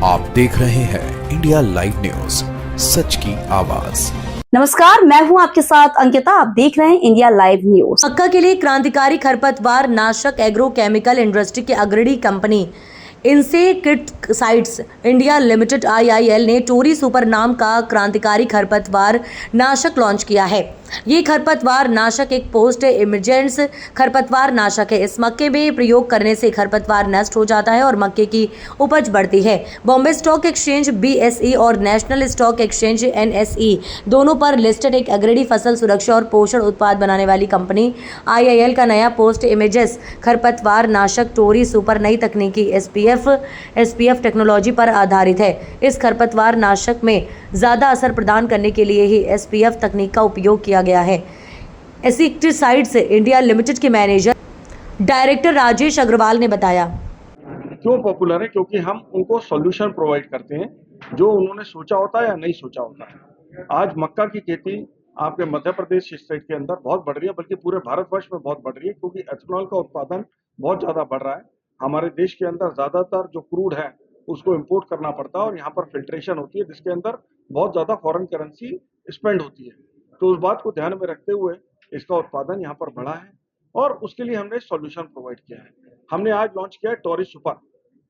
आप देख रहे हैं इंडिया लाइव न्यूज, सच की आवाज। नमस्कार, मैं हूं आपके साथ अंकिता। आप देख रहे हैं इंडिया लाइव न्यूज। मक्का के लिए क्रांतिकारी खरपतवार नाशक एग्रो केमिकल इंडस्ट्री की अग्रणी company insecticides India limited (IIL) ने टोरी सुपर नाम का क्रांतिकारी खरपतवार नाशक लॉन्च किया है। ये खरपतवार नाशक एक पोस्ट इमरजेंस खरपतवार नाशक है। इस मक्के में प्रयोग करने से खरपतवार नष्ट हो जाता है और मक्के की उपज बढ़ती है। बॉम्बे स्टॉक एक्सचेंज BSE और नेशनल स्टॉक एक्सचेंज NSE दोनों पर लिस्टेड एक अग्रणी फसल सुरक्षा और पोषण उत्पाद बनाने वाली कंपनी IIL का नया पोस्ट इमेजेस खरपतवार नाशक टोरी सुपर नई तकनीकी SPF टेक्नोलॉजी पर आधारित है। इस खरपतवार नाशक में ज़्यादा असर प्रदान करने के लिए ही SPF तकनीक का उपयोग किया गया है। इंसेक्टिसाइड्स इंडिया लिमिटेड के मैनेजर डायरेक्टर राजेश अग्रवाल ने बताया। क्यों पॉपुलर है? क्योंकि हम उनको सॉल्यूशन प्रोवाइड करते हैं जो उन्होंने सोचा होता है या नहीं सोचा होता है। आज मक्का की खेती आपके मध्य प्रदेश स्टेट के अंदर बहुत बढ़ रही है, बल्कि पूरे भारतवर्ष में बहुत बढ़ रही है, क्योंकि एथेनॉल का उत्पादन बहुत ज़्यादा बढ़ रहा है। हमारे देश के अंदर ज़्यादातर जो क्रूड है उसको इम्पोर्ट करना पड़ता है और यहाँ पर फिल्ट्रेशन होती है, जिसके अंदर बहुत ज़्यादा फॉरेन करेंसी स्पेंड होती है। तो उस बात को ध्यान में रखते हुए इसका उत्पादन यहाँ पर बढ़ा है और उसके लिए हमने सॉल्यूशन प्रोवाइड किया है। हमने आज लॉन्च किया है टोरी सुपर।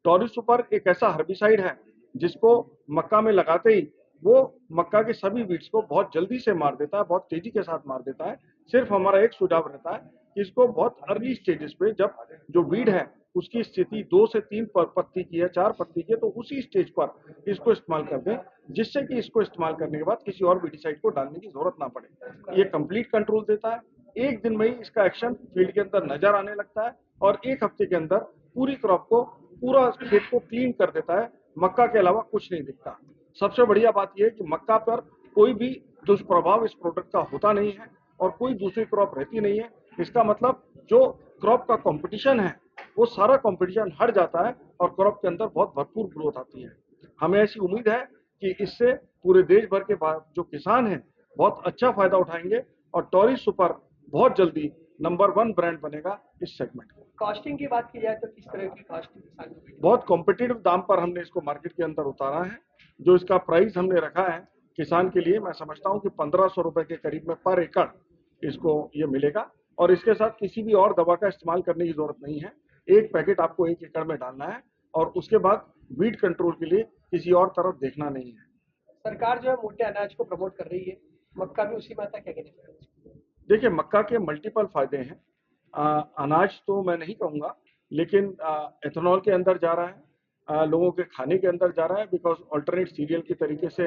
टोरी सुपर एक ऐसा हर्बिसाइड है जिसको मक्का में लगाते ही वो मक्का के सभी वीड्स को बहुत जल्दी से मार देता है, बहुत तेजी के साथ मार देता है। सिर्फ हमारा एक सुझाव रहता है कि इसको बहुत अर्ली स्टेजेस पे, जब जो वीड है उसकी स्थिति 2 से 3 पत्ती की है, 4 पत्ती की है, तो उसी स्टेज पर इसको इस्तेमाल कर दें, जिससे कि इसको इस्तेमाल करने के बाद किसी और वीडिसाइड को डालने की जरूरत ना पड़े। ये कंप्लीट कंट्रोल देता है। एक दिन में ही इसका एक्शन फील्ड के अंदर नजर आने लगता है और 1 हफ्ते के अंदर पूरी क्रॉप को, पूरा खेत को क्लीन कर देता है। मक्का के अलावा कुछ नहीं दिखता। सबसे बढ़िया बात यह है कि मक्का पर कोई भी दुष्प्रभाव इस प्रोडक्ट का होता नहीं है और कोई दूसरी क्रॉप रहती नहीं है। इसका मतलब जो क्रॉप का कंपटीशन है वो सारा कंपटीशन हट जाता है और क्रॉप के अंदर बहुत भरपूर ग्रोथ आती है। हमें ऐसी उम्मीद है कि इससे पूरे देश भर के जो किसान हैं बहुत अच्छा फायदा उठाएंगे और टोरी सुपर बहुत जल्दी नंबर 1 ब्रांड बनेगा इस सेगमेंट में। कॉस्टिंग की बात की जाए तो किस तरह की कॉस्टिंग किसान को? बहुत कॉम्पिटिटिव दाम पर हमने इसको मार्केट के अंदर उतारा है। जो इसका प्राइस हमने रखा है किसान के लिए, मैं समझता हूँ कि 1500 रुपए के करीब में पर एकड़ इसको ये मिलेगा और इसके साथ किसी भी और दवा का इस्तेमाल करने की जरूरत नहीं है। एक पैकेट आपको 1 एकड़ में डालना है और उसके बाद वीड कंट्रोल के लिए किसी और तरफ देखना नहीं है। सरकार जो है मोटे अनाज को प्रमोट कर रही है, मक्का भी उसी में आता, क्या कहना चाहिए? देखिए, मक्का के मल्टीपल फायदे हैं। अनाज तो मैं नहीं कहूँगा, लेकिन एथेनॉल के अंदर जा रहा है, लोगों के खाने के अंदर जा रहा है, बिकॉज ऑल्टरनेट सीरियल की तरीके से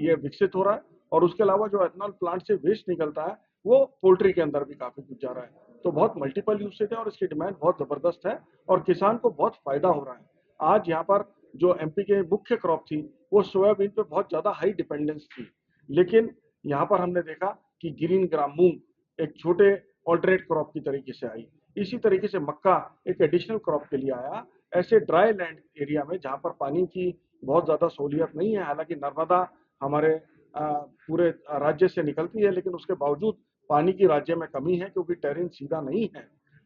ये विकसित हो रहा है। और उसके अलावा जो एथेनॉल प्लांट से वेस्ट निकलता है वो पोल्ट्री के अंदर भी काफी कुछ जा रहा है। तो बहुत मल्टीपल यूसेज है और इसकी डिमांड बहुत जबरदस्त है और किसान को बहुत फायदा हो रहा है। आज यहाँ पर जो MP के मुख्य क्रॉप थी वो सोयाबीन पे बहुत ज्यादा हाई डिपेंडेंस थी, लेकिन यहाँ पर हमने देखा कि ग्रीन ग्राम मूंग एक छोटे ऑल्टरनेट क्रॉप की तरीके से आई। इसी तरीके से मक्का एक एडिशनल क्रॉप के लिए आया। ऐसे ड्राई लैंड एरिया में जहाँ पर पानी की बहुत ज़्यादा सहूलियत नहीं है, हालांकि नर्मदा हमारे पूरे राज्य से निकलती है, लेकिन उसके बावजूद पानी की राज्य में कमी है क्योंकि टेरेन सीधा नहीं है।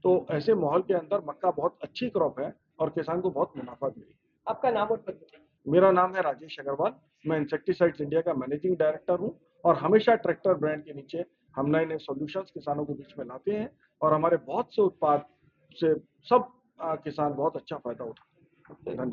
तो ऐसे माहौल के अंदर मक्का बहुत अच्छी क्रॉप है और किसान को बहुत मुनाफा दे रही है। आपका नाम और पद बताइए। मेरा नाम है राजेश अग्रवाल, मैं इंसेक्टिसाइड्स इंडिया का मैनेजिंग डायरेक्टर हूं और हमेशा ट्रैक्टर ब्रांड के नीचे हम नए नए सॉल्यूशंस किसानों के बीच में लाते हैं और हमारे बहुत से उत्पाद से सब किसान बहुत अच्छा फायदा उठाते हैं। धन्यवाद।